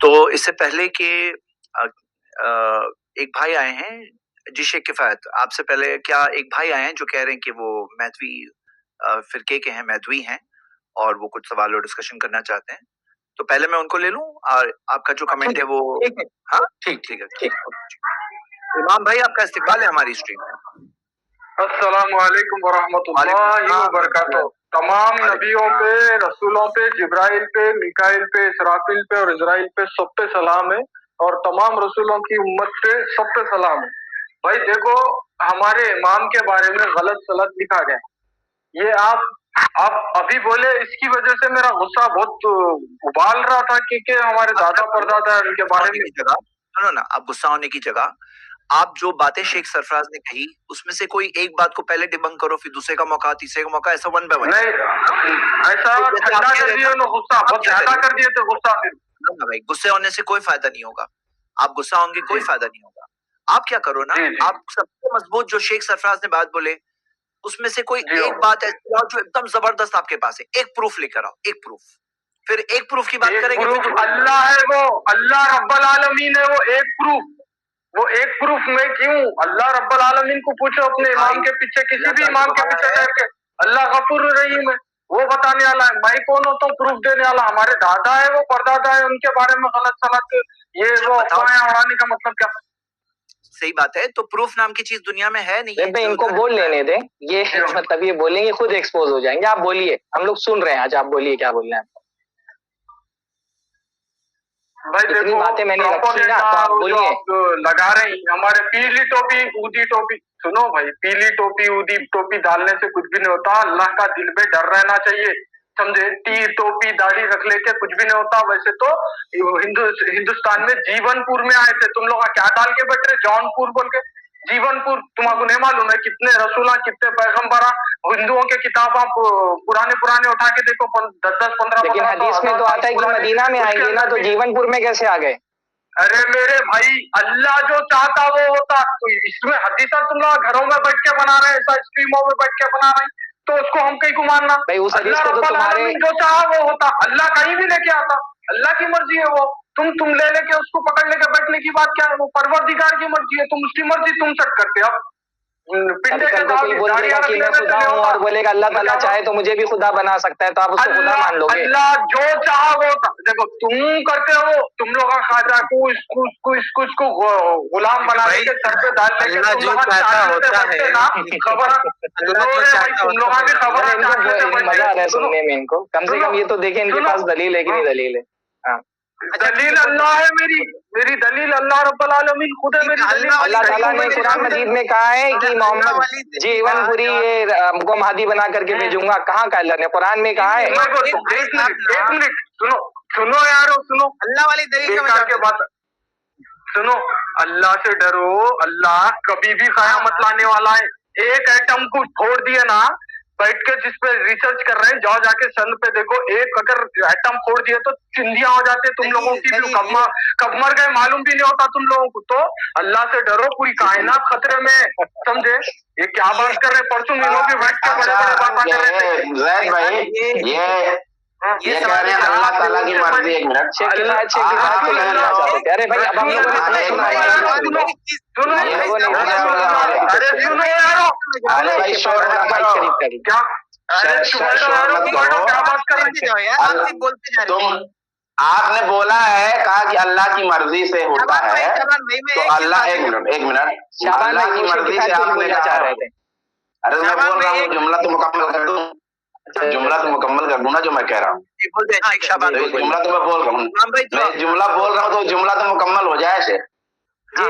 تو اس سے پہلے کہ ایک بھائی آئے ہیں جی شیخ کفایت، آپ سے پہلے کیا ایک بھائی آئے ہیں جو کہہ رہے ہیں کہ وہ میتھوی فرقے کے ہیں، میتھوی ہیں، اور وہ کچھ سوال اور ڈسکشن کرنا چاہتے ہیں. تو پہلے میں ان کو لے لوں اور آپ کا جو کمنٹ ہے وہ ہاں ٹھیک ہے. امام بھائی آپ کا استقبال ہے ہماری اسٹریم میں. السلام علیکم ورحمۃ اللہ وبرکاتہ. تمام نبیوں پہ، رسولوں پہ، جبرائیل پہ، میکائیل پہ، اسرافیل پہ اور اسرائیل پہ سب پہ سلام ہے، اور تمام رسولوں کی امت پہ سب پہ سلام ہے. بھائی دیکھو، ہمارے امام کے بارے میں غلط سلط لکھا گیا. یہ آپ ابھی بولے، اس کی وجہ سے میرا غصہ بہت ابال رہا تھا کہ ہمارے دادا پردادا ان کے بارے میں سنو نا. آپ غصہ ہونے کی جگہ آپ جو باتیں شیخ سرفراز نے کہی اس میں سے کوئی ایک بات کو پہلے ڈیبنک کرو، پھر دوسرے کا موقع، تیسرے کا موقع، ایسا ون بائی ون. نہیں، ایسا ٹھنڈا کر دیے غصہ، بہت زیادہ کر دیے تھے غصہ. پھر بھائی غصے ہونے سے کوئی فائدہ نہیں ہوگا. آپ غصہ ہوں گے کوئی فائدہ نہیں ہوگا. آپ کیا کرو نا، آپ سب سے مضبوط جو شیخ سرفراز نے بات بولے اس میں سے کوئی ایک بات ایسی لاؤ جو ایک دم زبردست آپ کے پاس ہے. ایک پروف لے کر آؤ، ایک پروف. پھر ایک پروف کی بات کریں گے. اللہ ہے، وہ اللہ رب العالمین ہے، وہ ایک پروف. وہ ایک پروف میں کیوں؟ اللہ رب العالمین کو پوچھو اپنے امام کے پیچھے، کسی بھی امام کے پیچھے بیٹھ کے. اللہ غفور رحیم ہے، وہ بتانے والا ہے. میں کون ہوتا ہوں پروف دینے والا؟ ہمارے دادا ہے، وہ پردادا ہے، ان کے بارے میں غلط سلط یہ وہ افواہیں اڑانے کا مطلب کیا؟ صحیح بات ہے. تو پروف نام کی چیز دنیا میں ہے نہیں. ان کو بول لینے دیں، یہ مطلب یہ بولیں گے خود ایکسپوز ہو جائیں گے. آپ بولیے، ہم لوگ سن رہے ہیں. آج آپ بولیے کیا بول رہے ہیں. اتنی باتیں میں نے رکھی نا، تو آپ بولیے. لگا رہے ہیں ہمارے پیلی ٹوپی اودی ٹوپی. سنو بھائی، پیلی ٹوپی اودی ٹوپی ڈالنے سے کچھ بھی نہیں ہوتا. اللہ کا دل میں ڈر رہنا چاہیے، سمجھے. ٹوپی داڑھی رکھ لے کے کچھ بھی نہیں ہوتا. ویسے تو ہندوستان میں جیون پور میں آئے تھے، تم لوگ کیا ڈال کے بیٹھ رہے جون پور بول کے. جیون پور تم کو نہیں معلوم ہے کتنے رسولہ، کتنے پیغمبرہ، ہندوؤں کے کتاباں پرانے اٹھا کے دیکھو، 10-15. لیکن حدیث میں تو آتا ہے کہ مدینہ میں آئیں گے نا، تو جیون پور میں کیسے آ گئے؟ ارے میرے بھائی، اللہ جو چاہتا وہ ہوتا. اس میں حدیثہ تم لوگ گھروں میں بیٹھ کے بنا رہے ہیں، ایسا اسٹریموں میں بیٹھ کے بنا رہے ہیں، تو اس کو ہم کہیں کو ماننا. اللہ رب العالمین جو چاہا وہ ہوتا. اللہ کہیں بھی لے کے آتا، اللہ کی مرضی ہے. وہ تم لے کے اس کو پکڑ لے کے بیٹھنے کی بات کیا ہے؟ وہ پروردگار کی مرضی ہے. تم اس کی مرضی تم سیٹ کرتے. اب بولے گا کہ میں خدا ہوں، اور بولے گا اللہ تعالیٰ چاہے تو مجھے بھی خدا بنا سکتا ہے، تو آپ اس کو خدا مان لو گے. اللہ جو چاہا وہ ہوتا. دیکھو تم کرتے ہو، تم لوگ خواجہ کو غلام بنا کے سر پہ ڈال لے کے تم لوگ خبر. مزہ آ رہا ہے سننے میں ان کو. کم سے کم یہ تو دیکھیں ان کے پاس دلیل ہے کہ نہیں دلیل ہے. دلیل اللہ ہے. میری دلیل اللہ رب العالمین خود ہے. اللہ تعالیٰ نے قرآن مجید میں کہا ہے کہ محمد جیون پوری کو مہدی بنا کر کے بھیجوں گا. کہاں کا اللہ نے قرآن میں کہا ہے؟ ایک منٹ سنو یار، سنو اللہ والی دلیل کے بات سنو. اللہ سے ڈرو، اللہ کبھی بھی قیامت لانے والا ہے. ایک ایٹم کو چھوڑ دیا نا، بیٹھ کے جس پہ ریسرچ کر رہے ہیں، جاؤ جا کے سن پہ دیکھو. ایک اگر ایٹم پھوڑ دیے تو چندیاں ہو جاتے تم لوگوں کی بھی. کب مر گئے معلوم بھی نہیں ہوتا تم لوگوں کو. تو اللہ سے ڈرو، پوری کائنات خطرے میں، سمجھے. یہ کیا بات کر رہے؟ پرسوں ملو بھی بیٹھ کے بڑے بڑے باتیں کر رہے تھے. زید بھائی یہ کہہ رہے ہیں اللہ تعالیٰ کی مرضی. ایک منٹ، ارے بھائی اب ہم لوگوں نے آپ نے بولا ہے، کہا کہ اللہ کی مرضی سے ہوتا ہے. تو اللہ ایک منٹ اللہ کی مرضی سے آپ نے چاہ رہے تھے. ارے میں بول رہا ہوں، جملہ تو مکمل کر دوں. جملہ تو مکمل کر دوں نا جو میں کہہ رہا ہوں. جملہ تو میں بول رہا ہوں، میں جملہ بول رہا ہوں تو جملہ تو مکمل ہو جائے. سے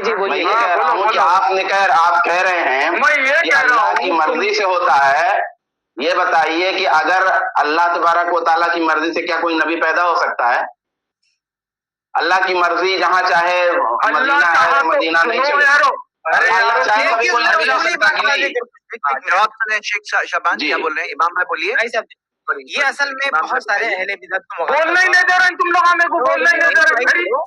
جی میں یہ کہہ رہا ہوں کہ آپ کہہ رہے ہیں کہ اللہ کی مرضی سے ہوتا ہے. یہ بتائیے کہ اگر اللہ تبارک و تعالیٰ کی مرضی سے کیا کوئی نبی پیدا ہو سکتا ہے؟ اللہ کی مرضی جہاں چاہے مدینہ ہے، مدینہ نہیں چلے. اللہ چاہے کبھی کوئی نبی ہو سکتا کہ نہیں؟ جواب سنیں شیخ شعبان کیا بول رہے ہیں. امام بھائی بولیے. یہ اصل میں بہت سارے اہل بدعت کو بولنا ہی نہیں دے رہے تم لوگ، ہمیں کو بولنا ہی نہیں دے رہے.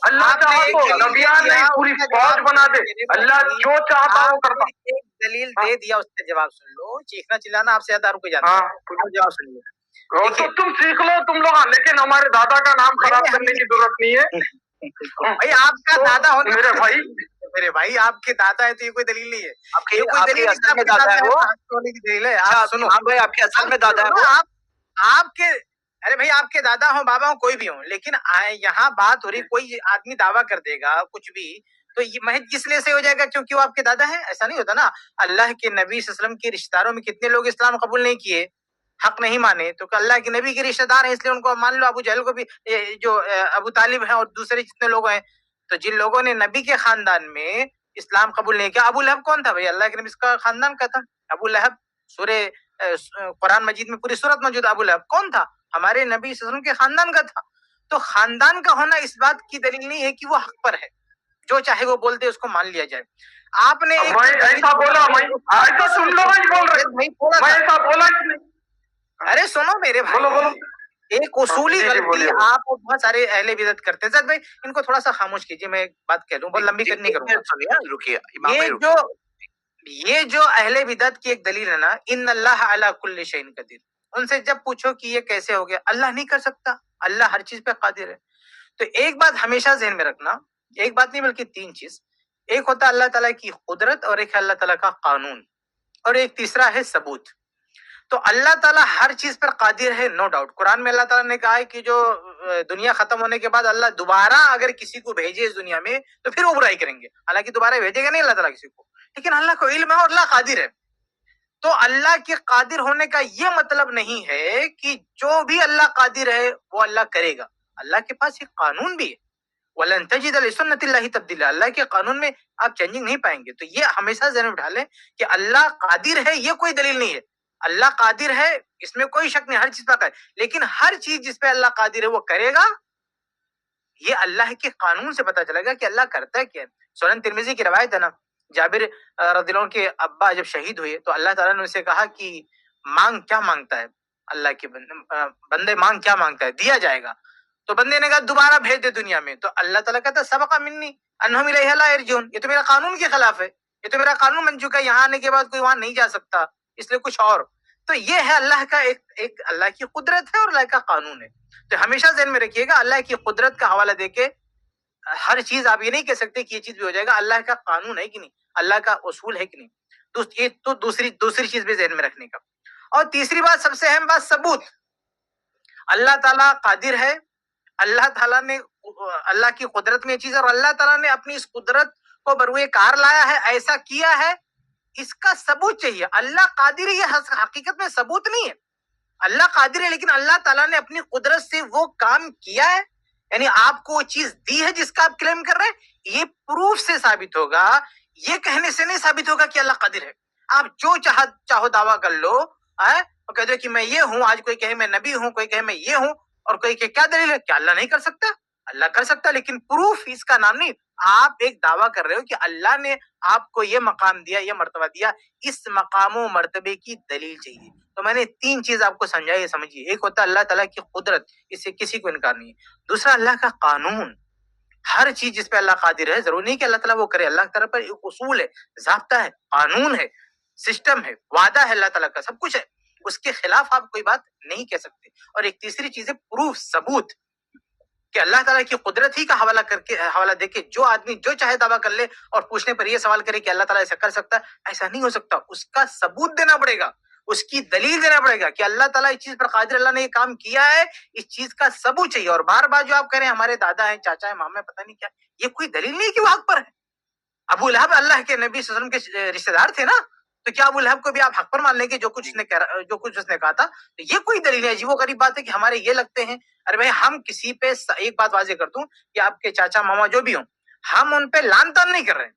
اللہ چاہا تو نبیان نہیں پوری فوج بنا دے. اللہ جو چاہتا وہ کرتا. ایک دلیل دے دیا، اس کا جواب سن لو. چیخنا چلانا آپ سے زیادہ رک جاتا ہے. جواب سن لو. تو تم سیکھ لو تم لوگ، لیکن ہمارے دادا کا نام خراب کرنے کی ضرورت نہیں ہے. بھائی آپ کا دادا ہونا میرے بھائی آپ کے دادا ہے تو یہ کوئی دلیل نہیں ہے. آپ کے اصل میں دادا ہے وہ. دلیل ہے. آپ سنو بھائی آپ کے اصل میں دادا ہے وہ. آپ کے ارے بھائی آپ کے دادا ہوں بابا ہوں کوئی بھی ہوں, لیکن یہاں بات ہو رہی کوئی آدمی دعویٰ کر دے گا کچھ بھی تو یہ محض اس لیے سے ہو جائے گا کیونکہ وہ آپ کے دادا ہیں, ایسا نہیں ہوتا نا. اللہ کے نبی صلی اللہ علیہ وسلم کے رشتہ داروں میں کتنے لوگ اسلام قبول نہیں کیے, حق نہیں مانے, تو کہ اللہ کے نبی کے رشتہ دار ہیں اس لیے ان کو مان لو. ابو جہل کو بھی جو ابو طالب ہیں اور دوسرے جتنے لوگ ہیں, تو جن لوگوں نے نبی کے خاندان میں اسلام قبول نہیں کیا. ابو لہب کون تھا بھائی؟ اللہ کے نبی کا خاندان کا تھا ابو لہب. سورہ قرآن مجید میں پوری سورت موجود. ابو لہب کون تھا؟ ہمارے نبی صلی اللہ علیہ وسلم کے خاندان کا تھا. تو خاندان کا ہونا اس بات کی دلیل نہیں ہے کہ وہ حق پر ہے, جو چاہے وہ بولتے اس کو مان لیا جائے. آپ نے ایسا بولا, ایسا سن لو بول رہے. ارے سنو میرے بھائی, ایک اصولی غلطی آپ بہت سارے اہل بدعت کرتے ہیں. زید بھائی ان کو تھوڑا سا خاموش کیجیے, میں ایک بات کہہ لوں, بہت لمبی نہیں کروں. یہ جو اہل بدعت کی ایک دلیل ہے نا, ان اللہ علی کل شیء قدیر, ان سے جب پوچھو کہ یہ کیسے ہو گیا, اللہ نہیں کر سکتا, اللہ ہر چیز پہ قادر ہے. تو ایک بات ہمیشہ ذہن میں رکھنا, ایک بات نہیں بلکہ تین چیز. ایک ہوتا ہے اللہ تعالیٰ کی قدرت, اور ایک ہے اللہ تعالیٰ کا قانون, اور ایک تیسرا ہے ثبوت. تو اللہ تعالیٰ ہر چیز پر قادر ہے, نو ڈاؤٹ. قرآن میں اللہ تعالیٰ نے کہا ہے کہ جو دنیا ختم ہونے کے بعد اللہ دوبارہ اگر کسی کو بھیجے اس دنیا میں تو پھر وہ برائی کریں گے. حالانکہ دوبارہ بھیجے گا نہیں اللہ تعالیٰ کسی کو, لیکن اللہ کو علم ہے اور اللہ قادر ہے. تو اللہ کے قادر ہونے کا یہ مطلب نہیں ہے کہ جو بھی اللہ قادر ہے وہ اللہ کرے گا. اللہ کے پاس ایک قانون بھی ہے, وَلَن تَجِدَ لِسُنَّتِ اللَّهِ تَبْدِيلًا, اللہ کے قانون میں آپ چینجنگ نہیں پائیں گے. تو یہ ہمیشہ ذہن میں بٹھا لیں کہ اللہ قادر ہے, یہ کوئی دلیل نہیں ہے. اللہ قادر ہے, اس میں کوئی شک نہیں, ہر چیز پر قادر, لیکن ہر چیز جس پہ اللہ قادر ہے وہ کرے گا, یہ اللہ کے قانون سے پتہ چلے گا کہ اللہ کرتا ہے کیا. سنن ترمذی کی روایت ہے نا, جابر رضی اللہ عنہ کے ابا جب شہید ہوئے تو اللہ تعالیٰ نے اسے کہا کہ مانگ, کیا مانگتا ہے اللہ کے بندے, مانگ کیا مانگتا ہے, دیا جائے گا. تو بندے نے کہا دوبارہ بھیج دے دنیا میں. تو اللہ تعالیٰ کہتا ہے سبق منی انہم الیہ لا یرجعون, یہ تو میرا قانون کے خلاف ہے, یہ تو میرا قانون بن چکا ہے, یہاں آنے کے بعد کوئی وہاں نہیں جا سکتا, اس لیے کچھ اور. تو یہ ہے اللہ کا ایک اللہ کی قدرت ہے اور اللہ کا قانون ہے. تو ہمیشہ ذہن میں رکھیے گا, اللہ کی قدرت کا حوالہ دے کے ہر چیز آپ یہ نہیں کہہ سکتے کہ یہ چیز بھی ہو جائے گا. اللہ کا قانون ہے کہ نہیں, اللہ کا اصول ہے کہ نہیں. یہ تو دوسری چیز بھی ذہن میں رکھنے کا. اور تیسری بات, سب سے اہم بات, ثبوت. اللہ تعالیٰ قادر ہے, اللہ تعالیٰ نے اللہ کی قدرت میں یہ چیز, اور اللہ تعالیٰ نے اپنی اس قدرت کو بروئے کار لایا ہے, ایسا کیا ہے, اس کا ثبوت چاہیے. اللہ قادر ہے, یہ حقیقت میں ثبوت نہیں ہے. اللہ قادر ہے لیکن اللہ تعالیٰ نے اپنی قدرت سے وہ کام کیا ہے, یعنی آپ کو وہ چیز دی ہے جس کا آپ کلیم کر رہے ہیں, یہ پروف سے ثابت ہوگا, یہ کہنے سے نہیں ثابت ہوگا کہ اللہ قادر ہے. آپ جو چاہو دعویٰ کر لو, اور کہہ دو کہ میں یہ ہوں, آج کوئی کہے میں نبی ہوں, کوئی کہے میں یہ ہوں, اور کوئی کہ کیا دلیل ہے, کیا اللہ نہیں کر سکتا؟ اللہ کر سکتا, لیکن پروف اس کا نام نہیں. آپ ایک دعویٰ کر رہے ہو کہ اللہ نے آپ کو یہ مقام دیا, یہ مرتبہ دیا, اس مقام و مرتبے کی دلیل چاہیے. تو میں نے تین چیز آپ کو سمجھائی, سمجھیے. ایک ہوتا ہے اللہ تعالیٰ کی قدرت, اس سے کسی کو انکار نہیں ہے. دوسرا اللہ کا قانون, ہر چیز جس پہ اللہ قادر ہے, ضروری نہیں کہ اللہ تعالیٰ وہ کرے, اللہ تعالیٰ پر ایک اصول ہے, ضابطہ ہے, قانون ہے, سسٹم ہے, وعدہ ہے اللہ تعالیٰ کا, سب کچھ ہے, اس کے خلاف آپ کوئی بات نہیں کہہ سکتے. اور ایک تیسری چیز ہے پروف, ثبوت, کہ اللہ تعالیٰ کی قدرت ہی کا حوالہ دے کے جو آدمی جو چاہے دعویٰ کر لے اور پوچھنے پر یہ سوال کرے کہ اللہ تعالیٰ ایسا کر سکتا ہے, ایسا نہیں ہو سکتا. اس کا ثبوت دینا پڑے گا, اس کی دلیل دینا پڑے گا کہ اللہ تعالیٰ اس چیز پر قادر, اللہ نے یہ کام کیا ہے, اس چیز کا ثبوت چاہیے. اور بار بار جو آپ کہہ رہے ہیں ہمارے دادا ہیں, چاچا ہیں, ماما ہیں, پتہ نہیں کیا, یہ کوئی دلیل نہیں کہ وہ حق پر ہے. ابو لہب اللہ کے نبی صلی اللہ علیہ وسلم کے رشتہ دار تھے نا, تو کیا ابو لہب کو بھی آپ حق پر مان لیں گے جو کچھ اس نے کہا تھا؟ تو یہ کوئی دلیل ہے. جی وہ غریب بات ہے کہ ہمارے یہ لگتے ہیں. ارے بھائی ہم کسی پہ, ایک بات واضح کر دوں کہ آپ کے چاچا ماما جو بھی ہوں, ہم ان پہ لان تان نہیں کر رہے ہیں.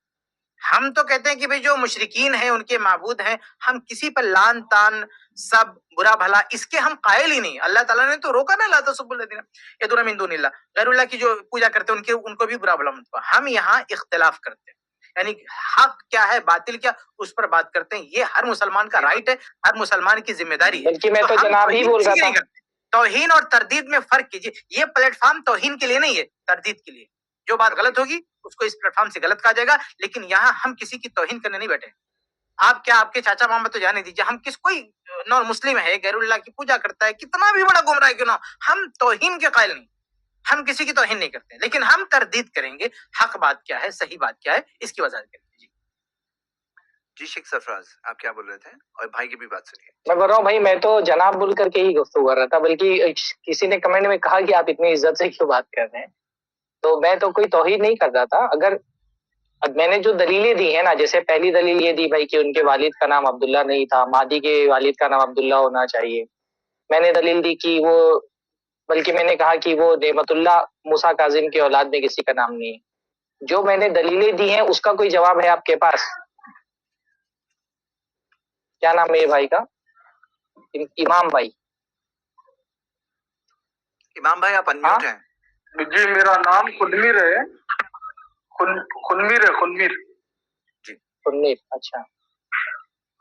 ہم تو کہتے ہیں کہ بھئی جو مشرکین ہیں, ان کے معبود ہیں, ہم کسی پر لان تان, سب برا بھلا اس کے ہم قائل ہی نہیں. اللہ تعالیٰ نے تو روکا نا, لا تسبوا الذین یدعون من دون اللہ, غیر اللہ کی جو پوجا کرتے ہیں ان کو بھی برا بھلا مت. ہم یہاں اختلاف کرتے ہیں, یعنی حق کیا ہے, باطل کیا, اس پر بات کرتے ہیں. یہ ہر مسلمان کا رائٹ ہے, ہر مسلمان کی ذمہ داری ہے. بلکہ میں تو جناب ہی بول رہا تھا, توہین اور تردید میں فرق کیجیے. یہ پلیٹ فارم توہین کے لیے نہیں ہے, تردید کے لیے. جو بات غلط ہوگی اس کو اس پلیٹ فارم سے غلط کہا جائے گا, لیکن یہاں ہم کسی کی توہین کرنے نہیں بیٹھے. آپ کیا, آپ کے چاچا ماما تو جانے دیجیے, ہم کوئی نان مسلم ہے, غیر اللہ کی پوجا کرتا ہے, کتنا بھی بڑا گمراہ کیوں نہ ہو, ہم توہین کے قائل نہیں. ہم کسی کی توہین نہیں کرتے، لیکن ہم تردید کریں گے حق بات کیا ہے، صحیح بات کیا ہے، اس کی وضاحت کریں گے۔ جی شیخ سرفراز آپ کیا بول رہے تھے؟ اور بھائی کی بھی بات سنیے۔ میں بول رہا ہوں بھائی میں تو جناب بول کر کے ہی گفتگو کر رہا تھا، بلکہ کسی نے کمنٹ میں کہا کہ آپ اتنی عزت سے کیوں بات کر رہے ہیں، تو میں تو کوئی توہین نہیں کر رہا تھا۔ اگر میں نے جو دلیلیں دی ہیں نا، جیسے پہلی دلیل یہ دی بھائی کہ ان کے والد کا نام عبداللہ نہیں تھا، مہدی کے والد کا نام عبداللہ ہونا چاہیے۔ میں نے دلیل دی کہ وہ، بلکہ میں نے کہا کہ وہ نعمت اللہ موسیٰ کاظم کے اولاد میں کسی کا نام نہیں ہے۔ جو میں نے دلیلیں دی ہیں اس کا کوئی جواب ہے آپ کے پاس؟ کیا نام ہے یہ بھائی کا؟ امام بھائی۔ امام بھائی آپ انمیوٹ ہیں۔ جی میرا نام خنمیر ہے، خنمیر ہے، خنمیر۔ جی خنمیر، اچھا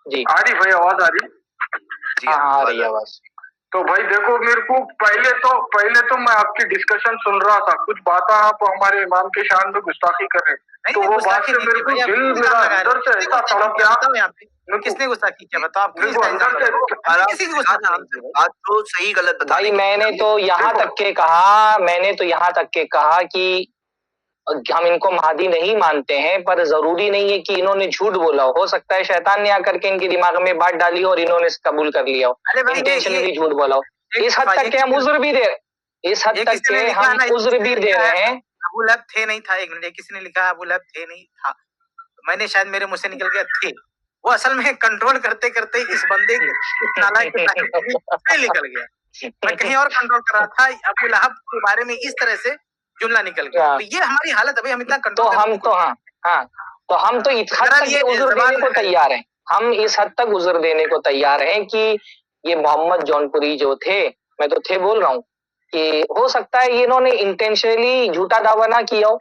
جی۔ آ رہی بھائی آواز آ رہی؟ ہاں آ رہی آواز۔ تو بھائی دیکھو میرے کو پہلے تو میں آپ کی ڈسکشن سن رہا تھا، کچھ باتیں آپ ہمارے امام کے شان میں گستاخی کر رہے، تو وہ بات سے میرے کو دل میرا اندر سے ایسا تڑپ گیا۔ کس نے گستاخی کیا بتاؤ آپ؟ بات تو صحیح غلط بتا بھائی میں نے تو یہاں تک کے کہا کہ ہم ان کو مہدی نہیں مانتے ہیں، پر ضروری نہیں ہے کہ انہوں نے جھوٹ بولا ہو سکتا ہے شیطان نے آ کر کے ان کے دماغ میں بات ڈالی ہو اور انہوں نے قبول کر لیا ہو، انٹینشنلی جھوٹ بولا ہو۔ اس حد تک کہ ہم عذر بھی دے رہے ہیں۔ ابو لہب تھے نہیں تھا، ایک منٹ، کسی نے لکھا ابو لہب تھے نہیں تھا، میں نے شاید میرے منہ سے نکل گیا تھے، وہ اصل میں کنٹرول کرتے کرتے اس بندے نکل گیا، میں کہیں اور کنٹرول کر رہا تھا، ابو لہب کے بارے میں اس طرح سے جملہ نکل گیا۔ تو یہ ہماری حالت ابھی، ہم اتنا کنٹرول تو ہم تو اس حد تک عذر دینے کو تیار ہیں، ہم اس حد تک عذر دینے کو تیار ہیں کہ یہ محمد جونپوری جو تھے، میں تو تھے بول رہا ہوں، کہ ہو سکتا ہے انہوں نے انٹینشنلی جھوٹا دعویٰ نہ کیا ہو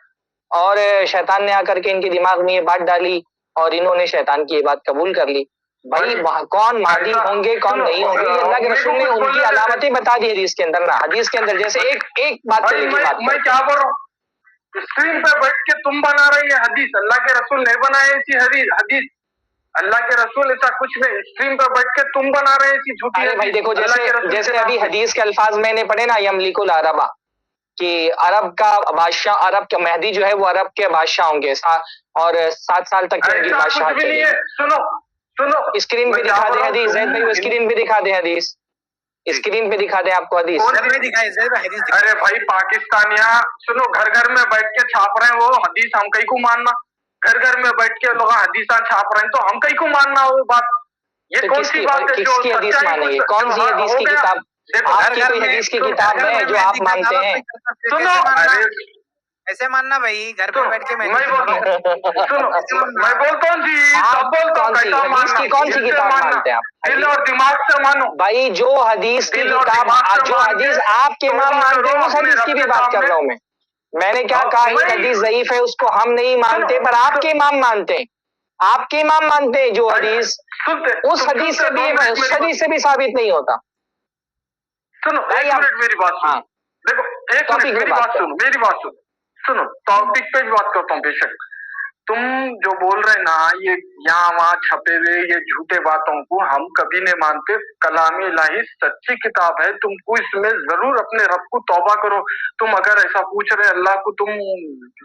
اور شیطان نے آ کر کے ان کے دماغ میں یہ بات ڈالی اور انہوں نے شیطان کی یہ بات قبول کر لی۔ بھائی کون مہدی ہوں گے کون نہیں ہوں گے، یہ اللہ کے رسول نے ان کی علامتیں بتا دی حدیث کے اندر نا، حدیث کے اندر جیسے ایک بات کرنے کی بات میں کیا بول رہا ہوں، اسکرین پہ بیٹھ کے تم بنا رہی ہے حدیث، اللہ کے رسول نہیں بنائے ایسی حدیث، اللہ کے رسول ایسا کچھ نہیں، اسکرین پہ بیٹھ کے تم بنا رہے ایسی جھوٹی بھائی دیکھو جیسے ابھی حدیث کے الفاظ میں نے پڑھے نا، یملک العربہ، کہ عرب کا بادشاہ، عرب کا مہدی جو ہے وہ عرب کے بادشاہ ہوں گے اور 7 سال تک ان کی بادشاہت چلے گی۔ سنو اسکرین پہ دکھا دے حدیث، زید بھائی اسکرین پہ دکھا دے حدیث، اسکرین پہ دکھا دے آپ کو حدیث۔ ارے بھائی پاکستانیاں سنو، گھر گھر میں بیٹھ کے چھاپ رہے ہیں وہ حدیث، ہم کہیں کو ماننا، گھر گھر میں بیٹھ کے لوگ حدیثاں چھاپ رہے ہیں تو ہم کہیں کو ماننا وہ بات، یہ کون سی بات ہے؟ کس کی حدیث مانیں گے؟ کون سی حدیث کی کتاب؟ آپ کی کوئی حدیث کی کتاب ہے جو آپ مانتے ہیں؟ سنو ایسے ماننا بھائی، گھر پہ بیٹھ کے میں بولتا ہوں جی، سب بولتا ہوں کیسا حدیث کی کون سی کتاب مانتے ہیں آپ؟ دل اور دماغ سے مانو بھائی، جو حدیث کی کتاب، جو حدیث آپ کے امام مانتے ہیں اس حدیث کی بھی بات کر رہا ہوں میں نے کیا کہا ایک حدیث ضعیف ہے اس کو ہم نہیں مانتے، پر آپ کے امام مانتے ہیں، آپ کے امام مانتے ہیں جو حدیث اس حدیث سے بھی ثابت نہیں ہوتا۔ سنو ایک منٹ میری بات سنو، دیکھو ایک منٹ میری بات سنو، ٹاپک پہ بات کرتا ہوں۔ بے شک تم جو بول رہے نا یہ یہاں وہاں چھپے ہوئے یہ جھوٹے باتوں کو ہم کبھی نہیں مانتے، کلام الہی سچی کتاب ہے، تم کو اس میں ضرور اپنے رب کو توبہ کرو۔ تم اگر ایسا پوچھ رہے اللہ کو، تم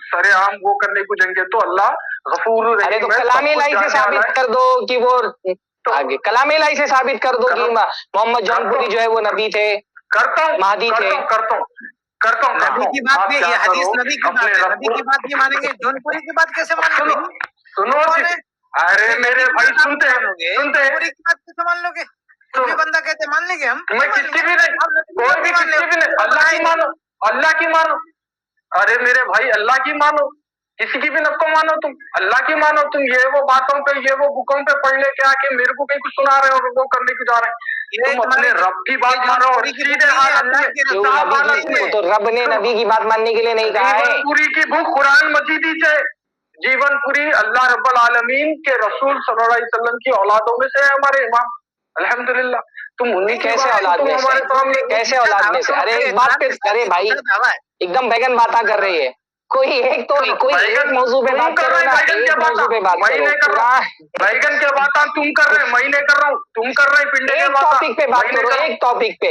سر عام وہ کرنے کو جائیں گے تو اللہ غفور رحیم ہے۔ کلام الہی سے ثابت کر دو کہ وہ آگے، کلام الہی سے ثابت کر دو کہ محمد جونپوری جو ہے وہ نبی تھے، مہدی تھے۔ کرتا ہوں نبی کی بات میں، یہ حدیث نبی کی بات ہے، نبی کی بات نہیں مانیں گے، جونپوری کی بات کیسے مانیں گے؟ سنو ارے میرے بھائی سنتے جونپوری کی بات کیسے مان لو گے؟ کوئی بندہ کہتے مان لیں گے ہم؟ میں کسی بھی نہیں، کوئی بھی کسی بھی نہیں، اللہ کی مانو، اللہ کی مانو، ارے میرے بھائی اللہ کی مانو، کسی کی بھی نہ کو مانو، تم اللہ کی مانو، تم یہ وہ باتوں پہ یہ وہ بکوں پہ پڑھ لے کے آ کے میرے کو کہیں کچھ سنا رہے اور وہ کرنے کو جا رہے ہیں، تم اپنے رب کی بات مانو اور سیدھے حالت میں، تو رب نے نبی کی بات ماننے کے لیے نہیں کہا ہے؟ جیون پوری کی بک قرآن مجیدی سے، جیون پوری اللہ رب العالمین کے رسول صلی اللہ علیہ وسلم کی اولادوں میں سے ہے ہمارے امام، الحمدللہ۔ تم انہیں کیسے اولاد میں سے؟ کیسے اولاد میں سے؟ ارے ایک بات پہ، ارے بھائی ایک دم بیگن باتاں کر رہی ہے، کوئی ایک موضوع پہ بات کرو نا، ایک موضوع پہ بات کرو۔ بیگن کے باتاں تم کر رہے، میں نہیں کر رہا ہوں، تم کر رہے پنڈے کے ایک ٹاپک پہ بات کرو، ایک ٹاپک پہ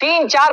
3 4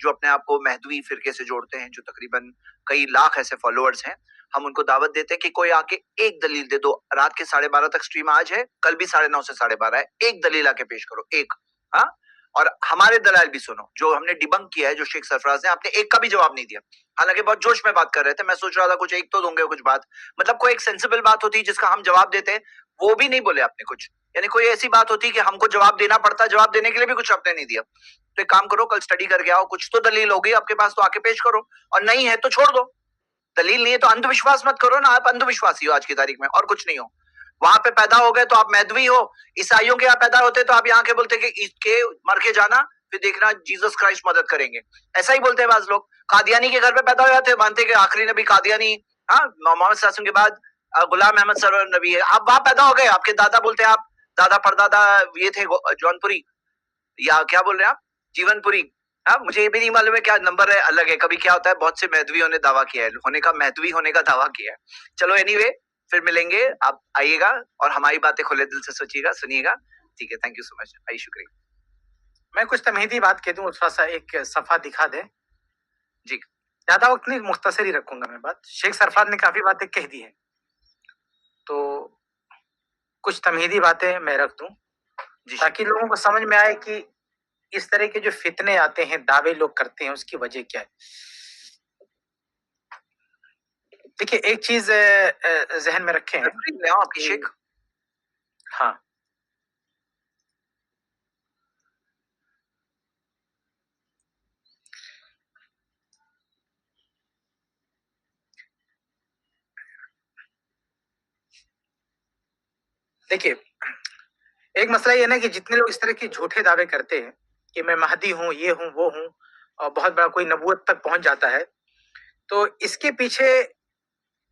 جو اپنے آپ کو مہدوی فرقے سے جوڑتے ہیں، جو تقریباً کئی لاکھ ایسے فالوورز ہیں، ہم ان کو دعوت دیتے ہیں کہ کوئی آ کے ایک دلیل دے دو. رات کے 12:30 تک سٹریم آج ہے، کل بھی 9:30 سے 12:30 ہے، ایک دلیل آ کے پیش کرو، ایک. ہاں، اور ہمارے دلائل بھی سنو جو ہم نے ڈیبنک کیا ہے، جو شیخ سرفراز نے، آپ نے ایک کا بھی جواب نہیں دیا. حالانکہ بہت جوش میں بات کر رہے تھے، میں سوچ رہا تھا کچھ ایک تو دوں گے کچھ بات، مطلب کوئی ایک سینسیبل بات ہوتی جس کا ہم جواب دیتے ہیں، وہ بھی نہیں بولے آپ نے کچھ. یعنی کوئی ایسی بات ہوتی کہ ہم کو جواب دینا پڑتا، جواب دینے کے لیے بھی کچھ آپ نے نہیں دیا. تو ایک کام کرو، کل اسٹڈی کر کے آؤ، کچھ تو دلیل ہوگی آپ کے پاس تو آ کے پیش کرو، اور نہیں ہے تو چھوڑ دو. دلیل نہیں ہے تو اندھ وشواس مت کرو نا، آپ اندھ وشواسی ہو آج کی تاریخ میں، اور کچھ نہیں ہو. وہاں پہ پیدا ہو گئے تو آپ مہدوی ہو، عیسائیوں کے یہاں پیدا ہوتے تو آپ یہاں کے بولتے کہ اس کے مر کے جانا پھر دیکھنا جیسس کرائسٹ مدد کریں گے. ایسا ہی بولتے ہیں بعض لوگ. قادیانی کے گھر پہ پیدا ہو جاتے، مانتے کہ آخری نبی قادیانی، ہاں، محمد صلی اللہ علیہ وسلم کے بعد غلام احمد سرور نبی ہے. آپ وہاں پیدا ہو گئے، آپ کے دادا بولتے ہیں، آپ دادا پردادا یہ تھے جون پوری، یا کیا بول رہے ہیں آپ، جیون پوری. ہاں، مجھے یہ بھی نہیں معلوم ہے کیا نمبر ہے الگ ہے. کبھی کیا ہوتا ہے، بہت سے مہدویوں نے دعویٰ کیا ہے ہونے کا، مہدوی ہونے کا دعویٰ کیا ہے. چلو اینی وے، پھر ملیں گے، آپ آئیے گا اور ہماری باتیں کھلے دل سے سوچیے گا، سنیے گا. ٹھیک ہے، تھینک یو سو مچ، آئی شکریہ. میں کچھ تمہیدی بات کہہ دوں، تھوڑا سا ایک صفحہ دکھا دیں. جی، زیادہ وقت نہیں، مختصر ہی رکھوں گا میں بات. شیخ سرفراز نے کافی باتیں کہہ دی ہیں، تو کچھ تمہیدی باتیں میں رکھ دوں تاکہ لوگوں کو سمجھ میں آئے کہ اس طرح کے جو فتنے آتے ہیں، دعوے لوگ کرتے ہیں، اس کی وجہ کیا ہے. دیکھیے، ایک چیز ذہن میں رکھیں آپ کی شیخ. ہاں، دیکھیے، ایک مسئلہ یہ نا کہ جتنے لوگ اس طرح کے جھوٹے دعوے کرتے ہیں کہ میں مہدی ہوں، یہ ہوں، وہ ہوں، اور بہت بڑا کوئی نبوت تک پہنچ جاتا ہے، تو اس کے پیچھے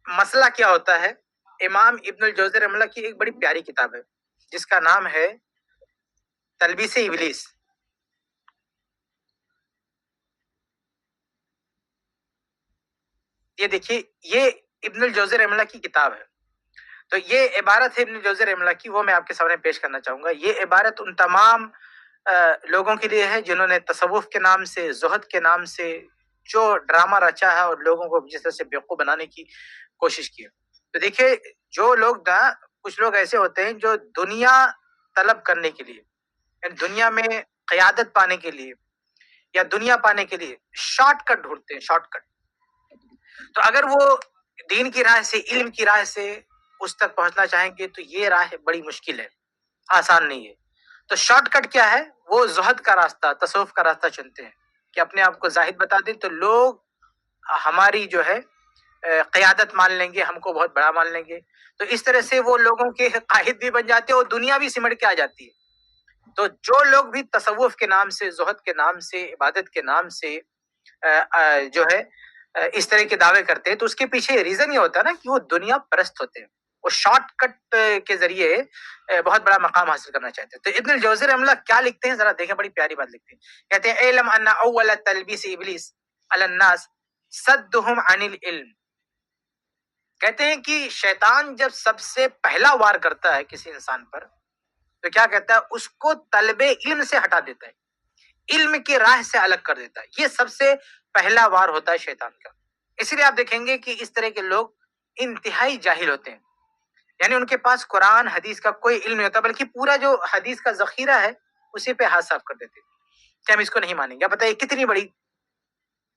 مسئلہ کیا ہوتا ہے. امام ابن الجوزی رحمہ اللہ کی ایک بڑی پیاری کتاب ہے جس کا نام ہے تلبیس ابلیس. یہ دیکھیے، یہ ابن الجوزی رحمہ اللہ کی کتاب ہے. تو یہ عبارت ہے ابن الجوزی رحمہ اللہ کی، وہ میں آپ کے سامنے پیش کرنا چاہوں گا. یہ عبارت ان تمام لوگوں کے لیے ہے جنہوں نے تصوف کے نام سے، زہد کے نام سے جو ڈرامہ رچا ہے اور لوگوں کو جس طرح سے بیوقوف بنانے کی کوشش کی ہے. تو دیکھیے، جو لوگ کچھ لوگ ایسے ہوتے ہیں جو دنیا طلب کرنے کے لیے، یعنی دنیا میں قیادت پانے کے لیے یا دنیا پانے کے لیے شارٹ کٹ ڈھونڈتے ہیں، شارٹ کٹ. تو اگر وہ دین کی راہ سے، علم کی راہ سے اس تک پہنچنا چاہیں گے تو یہ راہ بڑی مشکل ہے، آسان نہیں ہے. تو شارٹ کٹ کیا ہے؟ وہ زہد کا راستہ، تصوف کا راستہ چنتے ہیں کہ اپنے آپ کو زاہد بتا دیں تو لوگ ہماری جو ہے قیادت مان لیں گے، ہم کو بہت بڑا مان لیں گے. تو اس طرح سے وہ لوگوں کے قائد بھی بن جاتے ہیں اور دنیا بھی سمٹ کے آ جاتی ہے. تو جو لوگ بھی تصوف کے نام سے، زہد کے نام سے، عبادت کے نام سے جو ہے اس طرح کے دعوے کرتے ہیں، تو اس کے پیچھے ریزن یہ ہوتا ہے نا کہ وہ دنیا پرست ہوتے ہیں، وہ شارٹ کٹ کے ذریعے بہت بڑا مقام حاصل کرنا چاہتے ہیں. تو ابن الجوزی رحمہ اللہ کیا لکھتے ہیں، ذرا دیکھیں، بڑی پیاری بات لکھتے ہیں. کہتے ہیں اعلم ان اول تلبیس ابلیس علی الناس صدهم عن العلم. کہتے ہیں کہ شیطان جب سب سے پہلا وار کرتا ہے کسی انسان پر تو کیا کہتا ہے؟ اس کو طلب علم سے ہٹا دیتا ہے، علم کی راہ سے الگ کر دیتا ہے. یہ سب سے پہلا وار ہوتا ہے شیطان کا. اسی لیے آپ دیکھیں گے کہ اس طرح کے لوگ انتہائی جاہل ہوتے ہیں، یعنی ان کے پاس قرآن حدیث کا کوئی علم نہیں ہوتا، بلکہ پورا جو حدیث کا ذخیرہ ہے اسی پہ ہاتھ صاف کر دیتے کہ ہم اس کو نہیں مانیں گے. بتائیے کتنی بڑی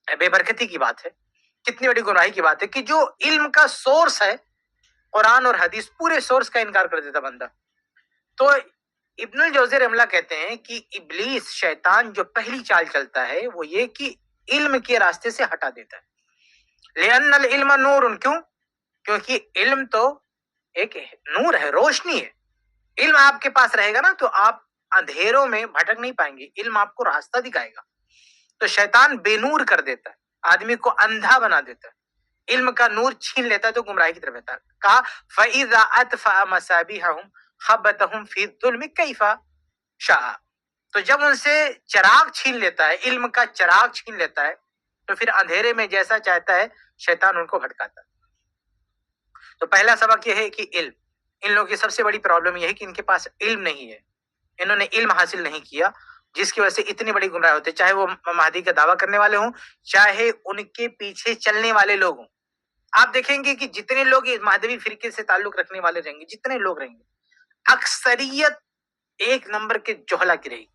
بے برکتی کی بات ہے، کتنی بڑی گناہی کی بات ہے کہ جو علم کا سورس ہے قرآن اور حدیث، پورے سورس کا انکار کر دیتا بندہ. تو ابن الجوزی رحمہ اللہ کہتے ہیں کہ ابلیس، شیطان، جو پہلی چال چلتا ہے وہ یہ کہ علم کے راستے سے ہٹا دیتا ہے. لأن العلم نور، کیونکہ علم تو ایک نور ہے، روشنی ہے. علم آپ کے پاس رہے گا نا تو آپ اندھیروں میں بھٹک نہیں پائیں گے، علم آپ کو راستہ دکھائے گا. تو شیطان بے نور کر دیتا ہے، آدمی کو اندھا بنا دیتا ہے، علم کا نور چھین لیتا ہے تو گمراہی کی طرف لیتا ہے. کہا فَإِذَا أَطْفَأَ مَصَابِيحَهُمْ خَبَّتَهُمْ فِي الظُّلْمِ كَيْفَ شَاءَ. تو جب ان سے چراغ چھین لیتا ہے، علم کا چراغ چھین لیتا ہے، تو پھر اندھیرے میں جیسا چاہتا ہے شیطان ان کو بھٹکاتا ہے. تو پہلا سبق یہ ہے کہ علم. ان لوگوں کی سب سے بڑی پرابلم یہ ہے کہ ان کے پاس علم نہیں ہے، انہوں نے علم حاصل نہیں کیا جس کی وجہ سے اتنی بڑی گمراہ ہوتے، چاہے وہ مہدی کا دعویٰ کرنے والے ہوں، چاہے ان کے پیچھے چلنے والے لوگ ہوں. آپ دیکھیں گے کہ جتنے لوگ اس مہدوی فرقے سے تعلق رکھنے والے رہیں گے، جتنے لوگ رہیں گے، اکثریت ایک نمبر کے جوہلا کی رہے گی.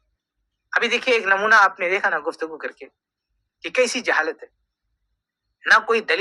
ابھی دیکھیے ایک نمونہ آپ نے دیکھا نا گفتگو کر کے کہ کیسی جہالت ہے. نہ کوئی دلیل